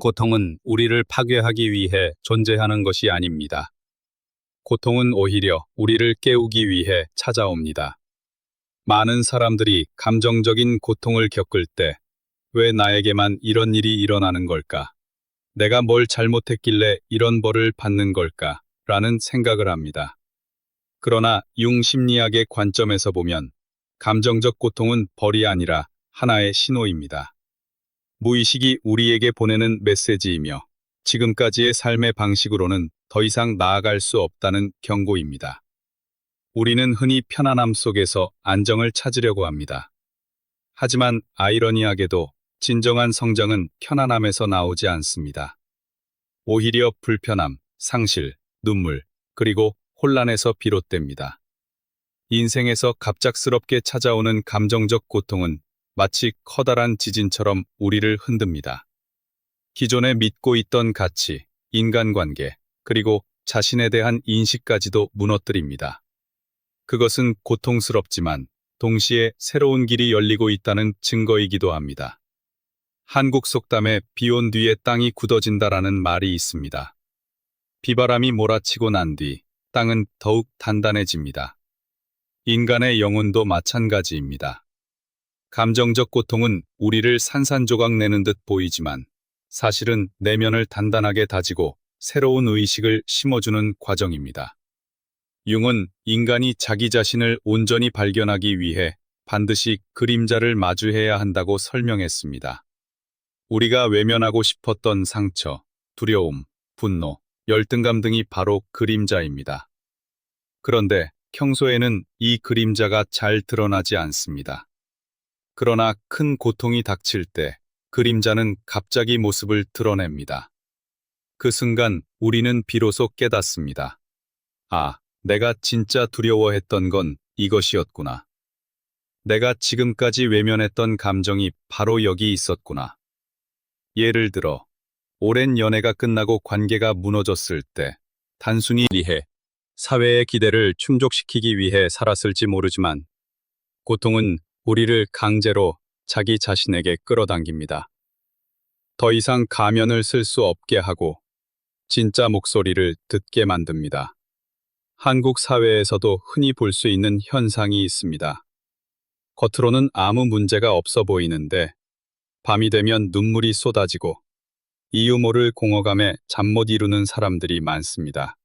고통은 우리를 파괴하기 위해 존재하는 것이 아닙니다. 고통은 오히려 우리를 깨우기 위해 찾아옵니다. 많은 사람들이 감정적인 고통을 겪을 때 왜 나에게만 이런 일이 일어나는 걸까? 내가 뭘 잘못했길래 이런 벌을 받는 걸까? 라는 생각을 합니다. 그러나 융 심리학의 관점에서 보면 감정적 고통은 벌이 아니라 하나의 신호입니다. 무의식이 우리에게 보내는 메시지이며 지금까지의 삶의 방식으로는 더 이상 나아갈 수 없다는 경고입니다. 우리는 흔히 편안함 속에서 안정을 찾으려고 합니다. 하지만 아이러니하게도 진정한 성장은 편안함에서 나오지 않습니다. 오히려 불편함, 상실, 눈물, 그리고 혼란에서 비롯됩니다. 인생에서 갑작스럽게 찾아오는 감정적 고통은 마치 커다란 지진처럼 우리를 흔듭니다. 기존에 믿고 있던 가치, 인간관계, 그리고 자신에 대한 인식까지도 무너뜨립니다. 그것은 고통스럽지만 동시에 새로운 길이 열리고 있다는 증거이기도 합니다. 한국 속담에 비 온 뒤에 땅이 굳어진다라는 말이 있습니다. 비바람이 몰아치고 난 뒤 땅은 더욱 단단해집니다. 인간의 영혼도 마찬가지입니다. 감정적 고통은 우리를 산산조각 내는 듯 보이지만 사실은 내면을 단단하게 다지고 새로운 의식을 심어주는 과정입니다. 융은 인간이 자기 자신을 온전히 발견하기 위해 반드시 그림자를 마주해야 한다고 설명했습니다. 우리가 외면하고 싶었던 상처, 두려움, 분노, 열등감 등이 바로 그림자입니다. 그런데 평소에는 이 그림자가 잘 드러나지 않습니다. 그러나 큰 고통이 닥칠 때 그림자는 갑자기 모습을 드러냅니다. 그 순간 우리는 비로소 깨닫습니다. 아, 내가 진짜 두려워했던 건 이것이었구나. 내가 지금까지 외면했던 감정이 바로 여기 있었구나. 예를 들어, 오랜 연애가 끝나고 관계가 무너졌을 때 단순히 이해, 사회의 기대를 충족시키기 위해 살았을지 모르지만 고통은 우리를 강제로 자기 자신에게 끌어당깁니다. 더 이상 가면을 쓸 수 없게 하고 진짜 목소리를 듣게 만듭니다. 한국 사회에서도 흔히 볼 수 있는 현상이 있습니다. 겉으로는 아무 문제가 없어 보이는데 밤이 되면 눈물이 쏟아지고 이유 모를 공허감에 잠 못 이루는 사람들이 많습니다.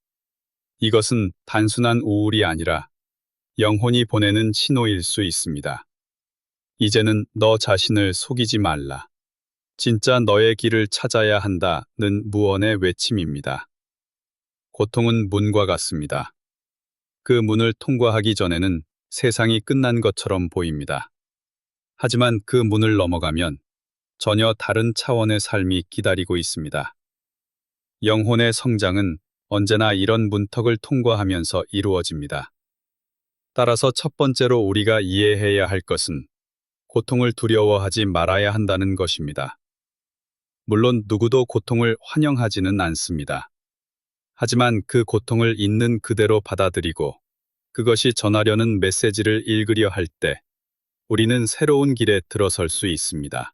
이것은 단순한 우울이 아니라 영혼이 보내는 신호일 수 있습니다. 이제는 너 자신을 속이지 말라. 진짜 너의 길을 찾아야 한다는 무언의 외침입니다. 고통은 문과 같습니다. 그 문을 통과하기 전에는 세상이 끝난 것처럼 보입니다. 하지만 그 문을 넘어가면 전혀 다른 차원의 삶이 기다리고 있습니다. 영혼의 성장은 언제나 이런 문턱을 통과하면서 이루어집니다. 따라서 첫 번째로 우리가 이해해야 할 것은 고통을 두려워하지 말아야 한다는 것입니다. 물론 누구도 고통을 환영하지는 않습니다. 하지만 그 고통을 있는 그대로 받아들이고 그것이 전하려는 메시지를 읽으려 할 때 우리는 새로운 길에 들어설 수 있습니다.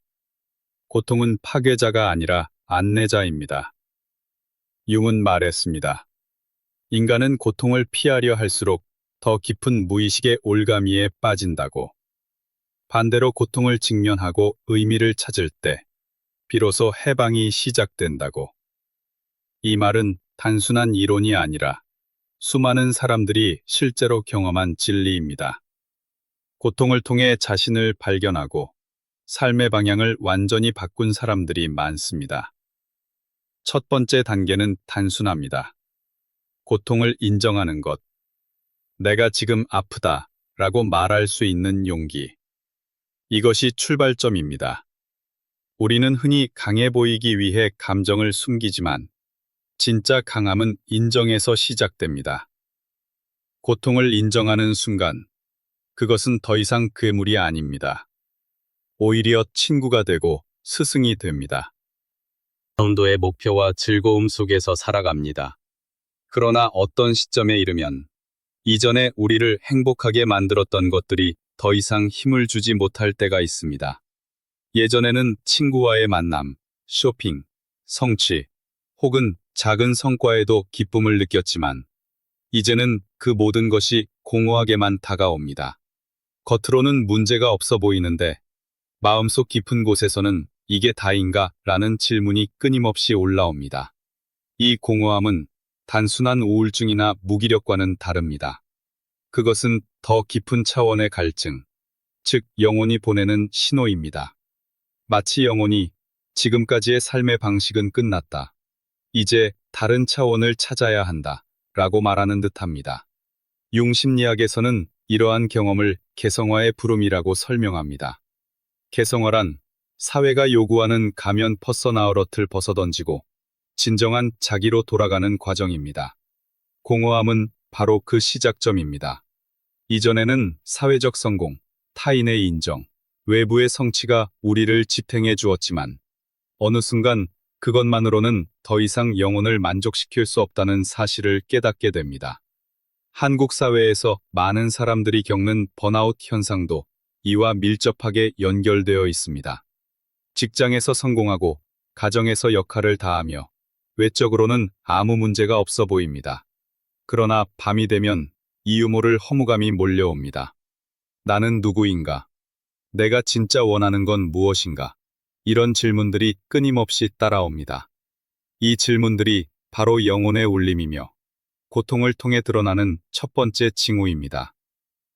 고통은 파괴자가 아니라 안내자입니다. 융은 말했습니다. 인간은 고통을 피하려 할수록 더 깊은 무의식의 올가미에 빠진다고. 반대로 고통을 직면하고 의미를 찾을 때 비로소 해방이 시작된다고. 이 말은 단순한 이론이 아니라 수많은 사람들이 실제로 경험한 진리입니다. 고통을 통해 자신을 발견하고 삶의 방향을 완전히 바꾼 사람들이 많습니다. 첫 번째 단계는 단순합니다. 고통을 인정하는 것. 내가 지금 아프다 라고 말할 수 있는 용기. 이것이 출발점입니다. 우리는 흔히 강해 보이기 위해 감정을 숨기지만 진짜 강함은 인정에서 시작됩니다. 고통을 인정하는 순간 그것은 더 이상 괴물이 아닙니다. 오히려 친구가 되고 스승이 됩니다. 정도의 목표와 즐거움 속에서 살아갑니다. 그러나 어떤 시점에 이르면 이전에 우리를 행복하게 만들었던 것들이 더 이상 힘을 주지 못할 때가 있습니다. 예전에는 친구와의 만남, 쇼핑, 성취, 혹은 작은 성과에도 기쁨을 느꼈지만, 이제는 그 모든 것이 공허하게만 다가옵니다. 겉으로는 문제가 없어 보이는데, 마음속 깊은 곳에서는 이게 다인가? 라는 질문이 끊임없이 올라옵니다. 이 공허함은 단순한 우울증이나 무기력과는 다릅니다. 그것은 더 깊은 차원의 갈증, 즉 영혼이 보내는 신호입니다. 마치 영혼이 지금까지의 삶의 방식은 끝났다. 이제 다른 차원을 찾아야 한다. 라고 말하는 듯합니다. 융심리학에서는 이러한 경험을 개성화의 부름이라고 설명합니다. 개성화란 사회가 요구하는 가면 퍼서나우러틀 벗어던지고 진정한 자기로 돌아가는 과정입니다. 공허함은 바로 그 시작점입니다. 이전에는 사회적 성공, 타인의 인정, 외부의 성취가 우리를 지탱해 주었지만 어느 순간 그것만으로는 더 이상 영혼을 만족시킬 수 없다는 사실을 깨닫게 됩니다. 한국 사회에서 많은 사람들이 겪는 번아웃 현상도 이와 밀접하게 연결되어 있습니다. 직장에서 성공하고 가정에서 역할을 다하며 외적으로는 아무 문제가 없어 보입니다. 그러나 밤이 되면 이유 모를 허무감이 몰려옵니다. 나는 누구인가? 내가 진짜 원하는 건 무엇인가? 이런 질문들이 끊임없이 따라옵니다. 이 질문들이 바로 영혼의 울림이며 고통을 통해 드러나는 첫 번째 징후입니다.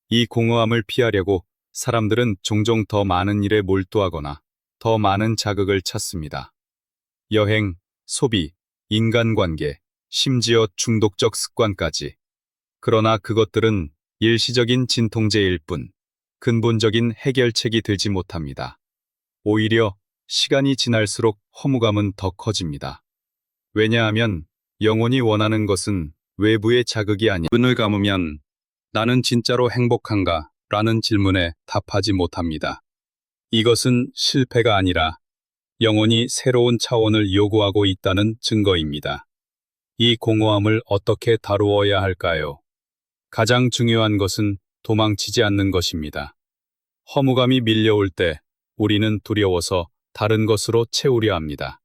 이 공허함을 피하려고 사람들은 종종 더 많은 일에 몰두하거나 더 많은 자극을 찾습니다. 여행, 소비, 인간관계, 심지어 중독적 습관까지. 그러나 그것들은 일시적인 진통제일 뿐 근본적인 해결책이 되지 못합니다. 오히려 시간이 지날수록 허무감은 더 커집니다. 왜냐하면 영혼이 원하는 것은 외부의 자극이 아니 눈을 감으면 나는 진짜로 행복한가? 라는 질문에 답하지 못합니다. 이것은 실패가 아니라 영혼이 새로운 차원을 요구하고 있다는 증거입니다. 이 공허함을 어떻게 다루어야 할까요? 가장 중요한 것은 도망치지 않는 것입니다. 허무감이 밀려올 때 우리는 두려워서 다른 것으로 채우려 합니다.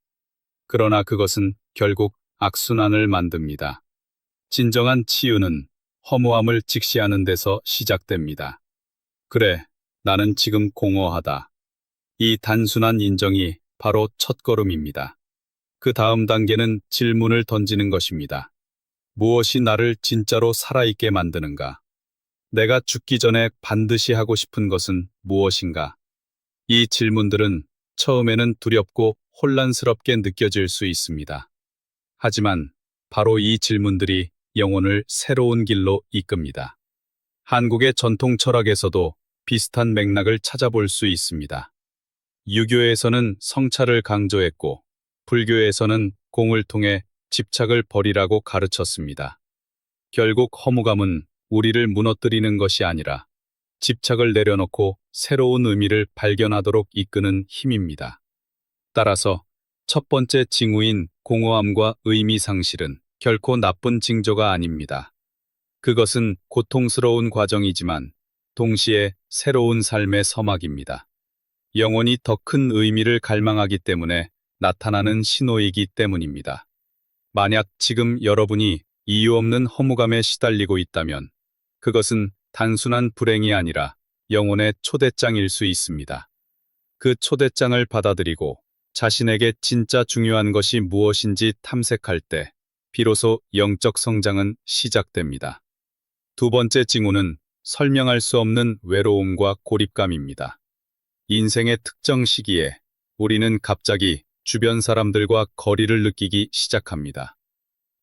그러나 그것은 결국 악순환을 만듭니다. 진정한 치유는 허무함을 직시하는 데서 시작됩니다. 그래, 나는 지금 공허하다. 이 단순한 인정이 바로 첫걸음입니다. 그 다음 단계는 질문을 던지는 것입니다. 무엇이 나를 진짜로 살아있게 만드는가? 내가 죽기 전에 반드시 하고 싶은 것은 무엇인가? 이 질문들은 처음에는 두렵고 혼란스럽게 느껴질 수 있습니다. 하지만 바로 이 질문들이 영혼을 새로운 길로 이끕니다. 한국의 전통 철학에서도 비슷한 맥락을 찾아볼 수 있습니다. 유교에서는 성찰을 강조했고, 불교에서는 공을 통해 집착을 버리라고 가르쳤습니다. 결국 허무감은 우리를 무너뜨리는 것이 아니라 집착을 내려놓고 새로운 의미를 발견하도록 이끄는 힘입니다. 따라서 첫 번째 징후인 공허함과 의미 상실은 결코 나쁜 징조가 아닙니다. 그것은 고통스러운 과정이지만 동시에 새로운 삶의 서막입니다. 영혼이 더 큰 의미를 갈망하기 때문에 나타나는 신호이기 때문입니다. 만약 지금 여러분이 이유 없는 허무감에 시달리고 있다면 그것은 단순한 불행이 아니라 영혼의 초대장일 수 있습니다. 그 초대장을 받아들이고 자신에게 진짜 중요한 것이 무엇인지 탐색할 때 비로소 영적 성장은 시작됩니다. 두 번째 징후는 설명할 수 없는 외로움과 고립감입니다. 인생의 특정 시기에 우리는 갑자기 주변 사람들과 거리를 느끼기 시작합니다.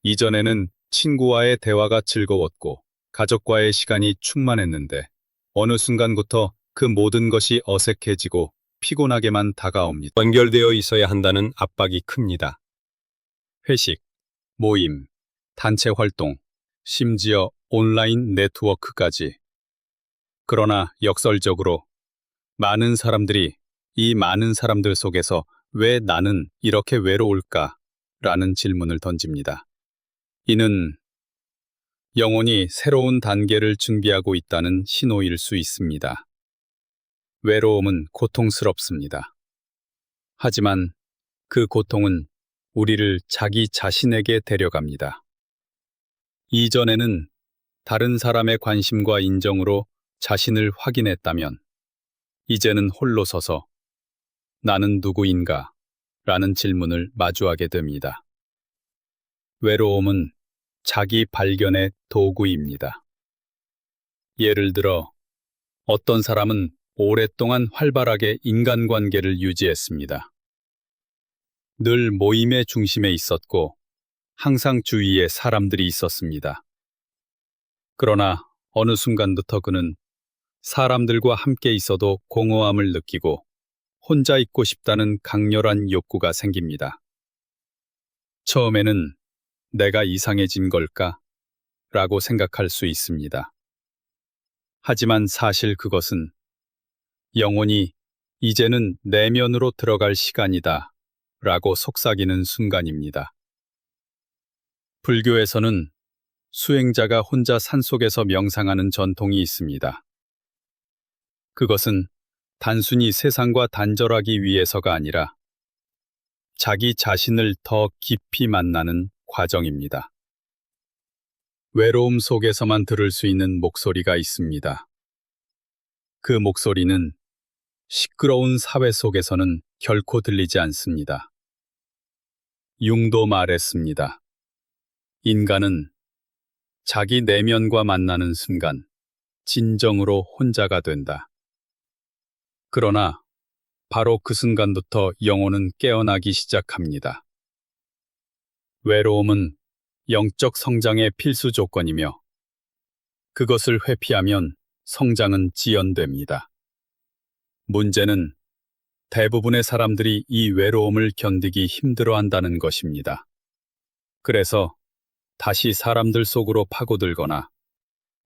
이전에는 친구와의 대화가 즐거웠고 가족과의 시간이 충만했는데 어느 순간부터 그 모든 것이 어색해지고 피곤하게만 다가옵니다. 연결되어 있어야 한다는 압박이 큽니다. 회식, 모임, 단체 활동, 심지어 온라인 네트워크까지. 그러나 역설적으로 많은 사람들이 이 많은 사람들 속에서 왜 나는 이렇게 외로울까? 라는 질문을 던집니다. 이는 영혼이 새로운 단계를 준비하고 있다는 신호일 수 있습니다. 외로움은 고통스럽습니다. 하지만 그 고통은 우리를 자기 자신에게 데려갑니다. 이전에는 다른 사람의 관심과 인정으로 자신을 확인했다면, 이제는 홀로 서서 나는 누구인가? 라는 질문을 마주하게 됩니다. 외로움은 자기 발견의 도구입니다. 예를 들어, 어떤 사람은 오랫동안 활발하게 인간관계를 유지했습니다. 늘 모임의 중심에 있었고, 항상 주위에 사람들이 있었습니다. 그러나 어느 순간부터 그는 사람들과 함께 있어도 공허함을 느끼고 혼자 있고 싶다는 강렬한 욕구가 생깁니다. 처음에는 내가 이상해진 걸까? 라고 생각할 수 있습니다. 하지만 사실 그것은 영혼이 이제는 내면으로 들어갈 시간이다 라고 속삭이는 순간입니다. 불교에서는 수행자가 혼자 산속에서 명상하는 전통이 있습니다. 그것은 단순히 세상과 단절하기 위해서가 아니라 자기 자신을 더 깊이 만나는 과정입니다. 외로움 속에서만 들을 수 있는 목소리가 있습니다. 그 목소리는 시끄러운 사회 속에서는 결코 들리지 않습니다. 융도 말했습니다. 인간은 자기 내면과 만나는 순간 진정으로 혼자가 된다. 그러나 바로 그 순간부터 영혼은 깨어나기 시작합니다. 외로움은 영적 성장의 필수 조건이며 그것을 회피하면 성장은 지연됩니다. 문제는 대부분의 사람들이 이 외로움을 견디기 힘들어한다는 것입니다. 그래서 다시 사람들 속으로 파고들거나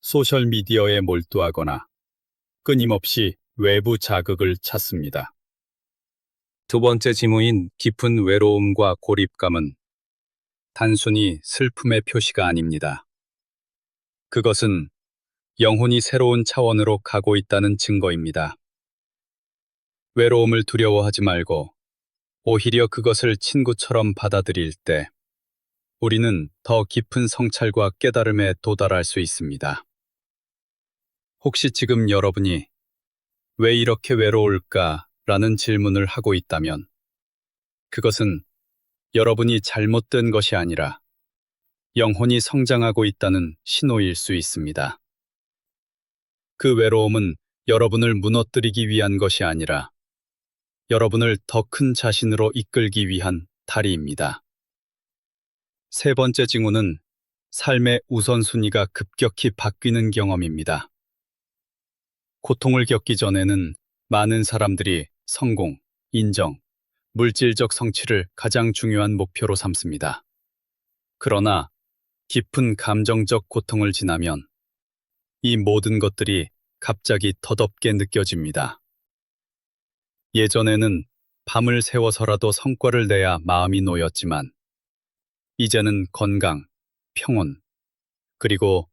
소셜미디어에 몰두하거나 끊임없이 외부 자극을 찾습니다. 두 번째 징후인 깊은 외로움과 고립감은 단순히 슬픔의 표시가 아닙니다. 그것은 영혼이 새로운 차원으로 가고 있다는 증거입니다. 외로움을 두려워하지 말고 오히려 그것을 친구처럼 받아들일 때 우리는 더 깊은 성찰과 깨달음에 도달할 수 있습니다. 혹시 지금 여러분이 왜 이렇게 외로울까? 라는 질문을 하고 있다면 그것은 여러분이 잘못된 것이 아니라 영혼이 성장하고 있다는 신호일 수 있습니다. 그 외로움은 여러분을 무너뜨리기 위한 것이 아니라 여러분을 더 큰 자신으로 이끌기 위한 다리입니다. 세 번째 징후는 삶의 우선순위가 급격히 바뀌는 경험입니다. 고통을 겪기 전에는 많은 사람들이 성공, 인정, 물질적 성취를 가장 중요한 목표로 삼습니다. 그러나 깊은 감정적 고통을 지나면 이 모든 것들이 갑자기 덧없게 느껴집니다. 예전에는 밤을 새워서라도 성과를 내야 마음이 놓였지만 이제는 건강, 평온, 그리고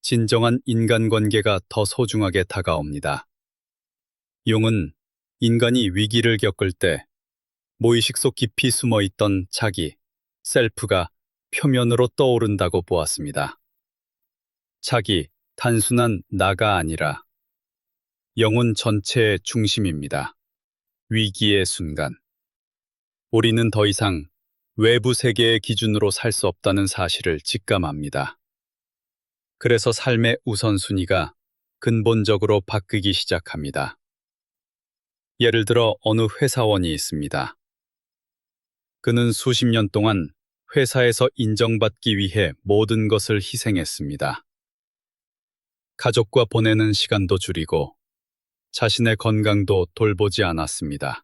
진정한 인간관계가 더 소중하게 다가옵니다. 융은 인간이 위기를 겪을 때 무의식 속 깊이 숨어있던 자기, 셀프가 표면으로 떠오른다고 보았습니다. 자기, 단순한 나가 아니라 영혼 전체의 중심입니다. 위기의 순간, 우리는 더 이상 외부 세계의 기준으로 살 수 없다는 사실을 직감합니다. 그래서 삶의 우선순위가 근본적으로 바뀌기 시작합니다. 예를 들어 어느 회사원이 있습니다. 그는 수십 년 동안 회사에서 인정받기 위해 모든 것을 희생했습니다. 가족과 보내는 시간도 줄이고 자신의 건강도 돌보지 않았습니다.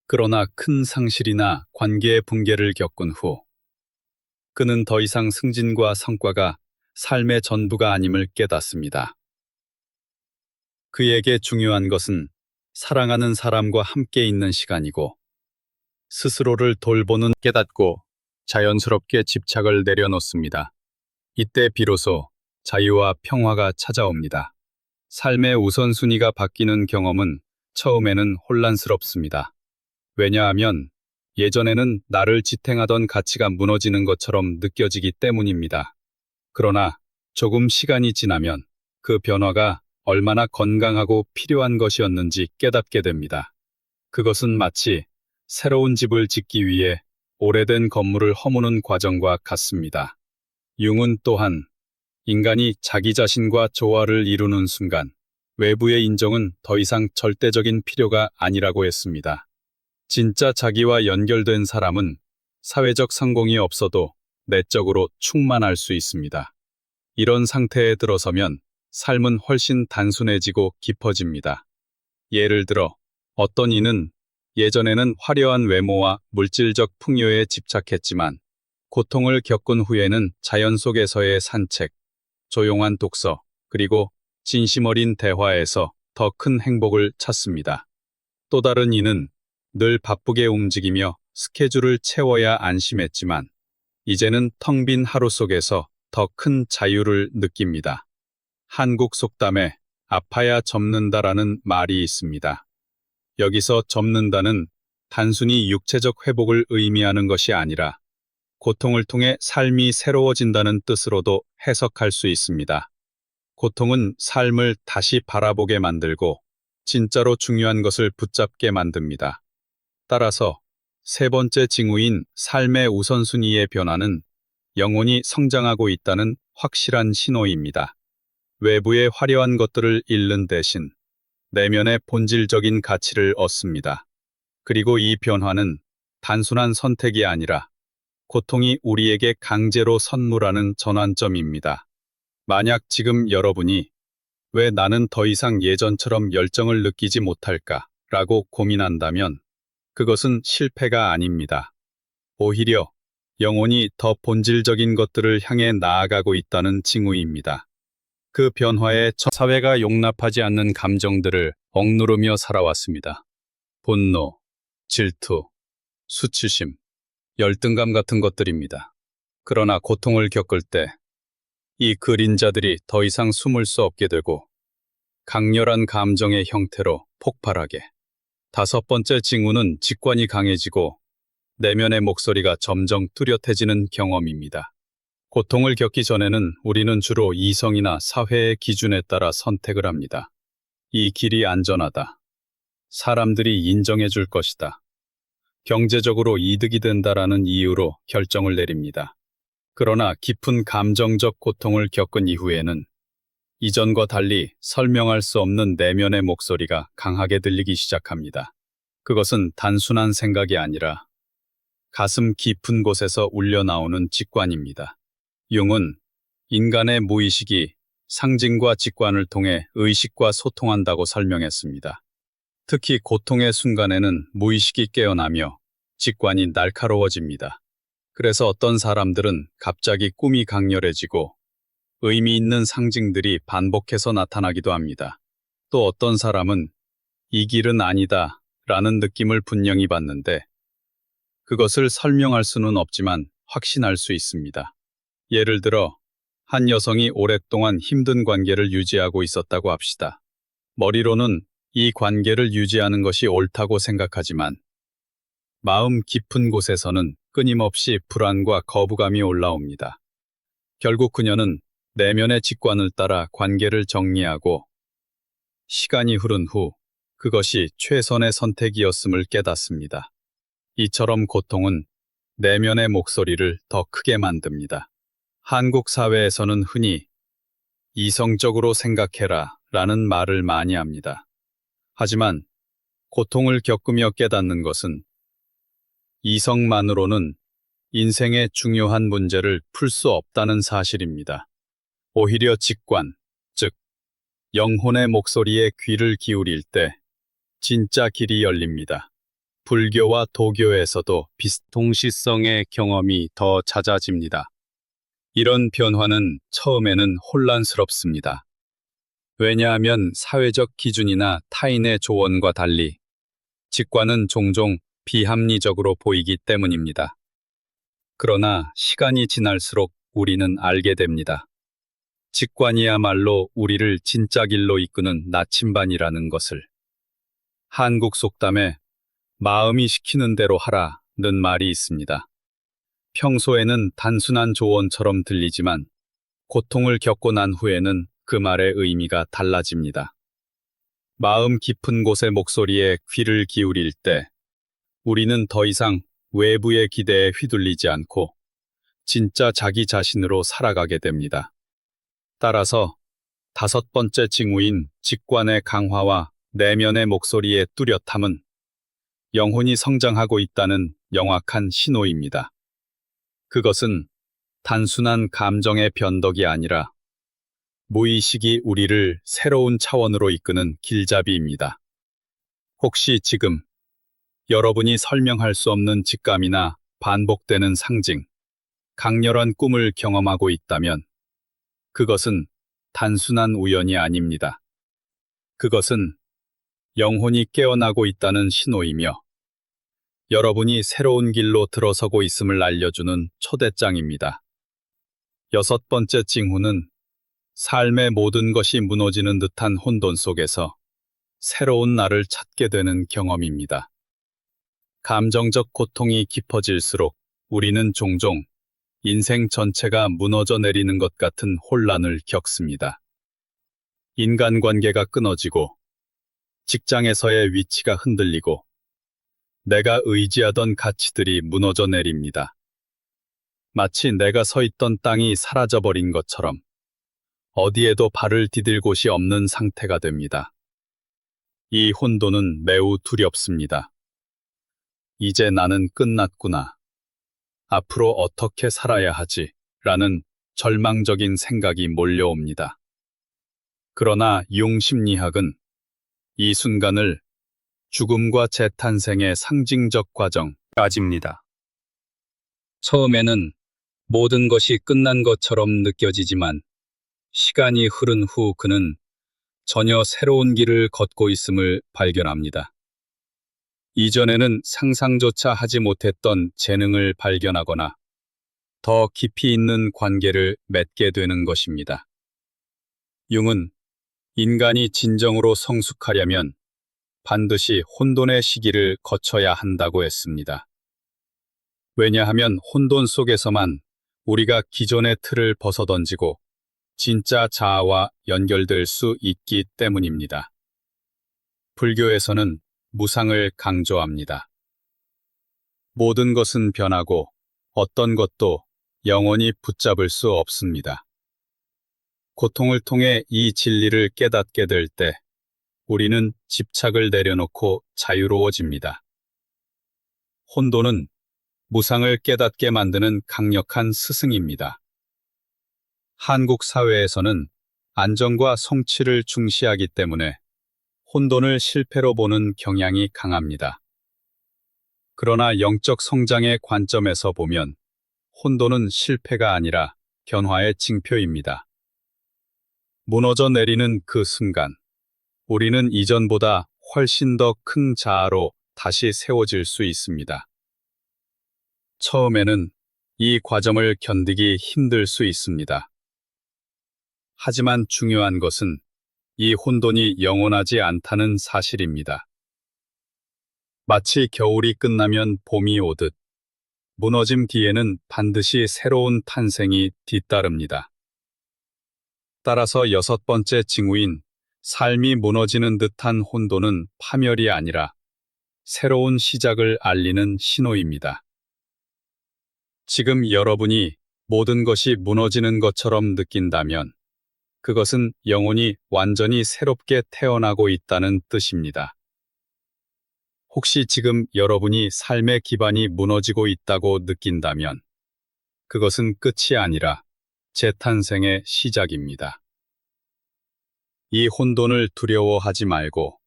그러나 큰 상실이나 관계의 붕괴를 겪은 후 그는 더 이상 승진과 성과가 삶의 전부가 아님을 깨닫습니다. 그에게 중요한 것은 사랑하는 사람과 함께 있는 시간이고 스스로를 돌보는 깨닫고 자연스럽게 집착을 내려놓습니다. 이때 비로소 자유와 평화가 찾아옵니다. 삶의 우선순위가 바뀌는 경험은 처음에는 혼란스럽습니다. 왜냐하면 예전에는 나를 지탱하던 가치가 무너지는 것처럼 느껴지기 때문입니다. 그러나 조금 시간이 지나면 그 변화가 얼마나 건강하고 필요한 것이었는지 깨닫게 됩니다. 그것은 마치 새로운 집을 짓기 위해 오래된 건물을 허무는 과정과 같습니다. 융은 또한 인간이 자기 자신과 조화를 이루는 순간 외부의 인정은 더 이상 절대적인 필요가 아니라고 했습니다. 진짜 자기와 연결된 사람은 사회적 성공이 없어도 내적으로 충만할 수 있습니다. 이런 상태에 들어서면 삶은 훨씬 단순해지고 깊어집니다. 예를 들어 어떤 이는 예전에는 화려한 외모와 물질적 풍요에 집착했지만 고통을 겪은 후에는 자연 속에서의 산책, 조용한 독서, 그리고 진심 어린 대화에서 더 큰 행복을 찾습니다. 또 다른 이는 늘 바쁘게 움직이며 스케줄을 채워야 안심했지만 이제는 텅 빈 하루 속에서 더 큰 자유를 느낍니다. 한국 속담에 아파야 접는다라는 말이 있습니다. 여기서 접는다는 단순히 육체적 회복을 의미하는 것이 아니라 고통을 통해 삶이 새로워진다는 뜻으로도 해석할 수 있습니다. 고통은 삶을 다시 바라보게 만들고 진짜로 중요한 것을 붙잡게 만듭니다. 따라서 세 번째 징후인 삶의 우선순위의 변화는 영혼이 성장하고 있다는 확실한 신호입니다. 외부의 화려한 것들을 잃는 대신 내면의 본질적인 가치를 얻습니다. 그리고 이 변화는 단순한 선택이 아니라 고통이 우리에게 강제로 선물하는 전환점입니다. 만약 지금 여러분이 왜 나는 더 이상 예전처럼 열정을 느끼지 못할까 라고 고민한다면 그것은 실패가 아닙니다. 오히려 영혼이 더 본질적인 것들을 향해 나아가고 있다는 징후입니다. 그 변화에 사회가 용납하지 않는 감정들을 억누르며 살아왔습니다. 분노, 질투, 수치심, 열등감 같은 것들입니다. 그러나 고통을 겪을 때 이 그림자들이 더 이상 숨을 수 없게 되고 강렬한 감정의 형태로 폭발하게. 다섯 번째 징후는 직관이 강해지고 내면의 목소리가 점점 뚜렷해지는 경험입니다. 고통을 겪기 전에는 우리는 주로 이성이나 사회의 기준에 따라 선택을 합니다. 이 길이 안전하다. 사람들이 인정해 줄 것이다. 경제적으로 이득이 된다라는 이유로 결정을 내립니다. 그러나 깊은 감정적 고통을 겪은 이후에는 이전과 달리 설명할 수 없는 내면의 목소리가 강하게 들리기 시작합니다. 그것은 단순한 생각이 아니라 가슴 깊은 곳에서 울려나오는 직관입니다. 융은 인간의 무의식이 상징과 직관을 통해 의식과 소통한다고 설명했습니다. 특히 고통의 순간에는 무의식이 깨어나며 직관이 날카로워집니다. 그래서 어떤 사람들은 갑자기 꿈이 강렬해지고 의미 있는 상징들이 반복해서 나타나기도 합니다. 또 어떤 사람은 이 길은 아니다 라는 느낌을 분명히 받는데 그것을 설명할 수는 없지만 확신할 수 있습니다. 예를 들어 한 여성이 오랫동안 힘든 관계를 유지하고 있었다고 합시다. 머리로는 이 관계를 유지하는 것이 옳다고 생각하지만 마음 깊은 곳에서는 끊임없이 불안과 거부감이 올라옵니다. 결국 그녀는 내면의 직관을 따라 관계를 정리하고 시간이 흐른 후 그것이 최선의 선택이었음을 깨닫습니다. 이처럼 고통은 내면의 목소리를 더 크게 만듭니다. 한국 사회에서는 흔히 이성적으로 생각해라 라는 말을 많이 합니다. 하지만 고통을 겪으며 깨닫는 것은 이성만으로는 인생의 중요한 문제를 풀 수 없다는 사실입니다. 오히려 직관, 즉 영혼의 목소리에 귀를 기울일 때 진짜 길이 열립니다. 불교와 도교에서도 동시성의 경험이 더 잦아집니다. 이런 변화는 처음에는 혼란스럽습니다. 왜냐하면 사회적 기준이나 타인의 조언과 달리 직관은 종종 비합리적으로 보이기 때문입니다. 그러나 시간이 지날수록 우리는 알게 됩니다. 직관이야말로 우리를 진짜 길로 이끄는 나침반이라는 것을. 한국 속담에 마음이 시키는 대로 하라 말이 있습니다. 평소에는 단순한 조언처럼 들리지만 고통을 겪고 난 후에는 그 말의 의미가 달라집니다. 마음 깊은 곳의 목소리에 귀를 기울일 때 우리는 더 이상 외부의 기대에 휘둘리지 않고 진짜 자기 자신으로 살아가게 됩니다. 따라서 5번째 징후인 직관의 강화와 내면의 목소리의 뚜렷함은 영혼이 성장하고 있다는 명확한 신호입니다. 그것은 단순한 감정의 변덕이 아니라 무의식이 우리를 새로운 차원으로 이끄는 길잡이입니다. 혹시 지금 여러분이 설명할 수 없는 직감이나 반복되는 상징, 강렬한 꿈을 경험하고 있다면 그것은 단순한 우연이 아닙니다. 그것은 영혼이 깨어나고 있다는 신호이며 여러분이 새로운 길로 들어서고 있음을 알려주는 초대장입니다. 6번째 징후는 삶의 모든 것이 무너지는 듯한 혼돈 속에서 새로운 나를 찾게 되는 경험입니다. 감정적 고통이 깊어질수록 우리는 종종 인생 전체가 무너져 내리는 것 같은 혼란을 겪습니다. 인간관계가 끊어지고 직장에서의 위치가 흔들리고 내가 의지하던 가치들이 무너져 내립니다. 마치 내가 서 있던 땅이 사라져버린 것처럼 어디에도 발을 디딜 곳이 없는 상태가 됩니다. 이 혼돈은 매우 두렵습니다. 이제 나는 끝났구나. 앞으로 어떻게 살아야 하지? 라는 절망적인 생각이 몰려옵니다. 그러나 융 심리학은 이 순간을 죽음과 재탄생의 상징적 과정까지입니다. 처음에는 모든 것이 끝난 것처럼 느껴지지만 시간이 흐른 후 그는 전혀 새로운 길을 걷고 있음을 발견합니다. 이전에는 상상조차 하지 못했던 재능을 발견하거나 더 깊이 있는 관계를 맺게 되는 것입니다. 융은 인간이 진정으로 성숙하려면 반드시 혼돈의 시기를 거쳐야 한다고 했습니다. 왜냐하면 혼돈 속에서만 우리가 기존의 틀을 벗어던지고 진짜 자아와 연결될 수 있기 때문입니다. 불교에서는 무상을 강조합니다. 모든 것은 변하고 어떤 것도 영원히 붙잡을 수 없습니다. 고통을 통해 이 진리를 깨닫게 될 때 우리는 집착을 내려놓고 자유로워집니다. 혼돈은 무상을 깨닫게 만드는 강력한 스승입니다. 한국 사회에서는 안정과 성취를 중시하기 때문에 혼돈을 실패로 보는 경향이 강합니다. 그러나 영적 성장의 관점에서 보면 혼돈은 실패가 아니라 변화의 징표입니다. 무너져 내리는 그 순간, 우리는 이전보다 훨씬 더 큰 자아로 다시 세워질 수 있습니다. 처음에는 이 과정을 견디기 힘들 수 있습니다. 하지만 중요한 것은 이 혼돈이 영원하지 않다는 사실입니다. 마치 겨울이 끝나면 봄이 오듯 무너짐 뒤에는 반드시 새로운 탄생이 뒤따릅니다. 따라서 6번째 징후인 삶이 무너지는 듯한 혼돈은 파멸이 아니라 새로운 시작을 알리는 신호입니다. 지금 여러분이 모든 것이 무너지는 것처럼 느낀다면 그것은 영혼이 완전히 새롭게 태어나고 있다는 뜻입니다. 혹시 지금 여러분이 삶의 기반이 무너지고 있다고 느낀다면 그것은 끝이 아니라 재탄생의 시작입니다. 이 혼돈을 두려워하지 말고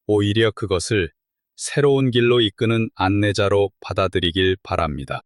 오히려 그것을 새로운 길로 이끄는 안내자로 받아들이길 바랍니다.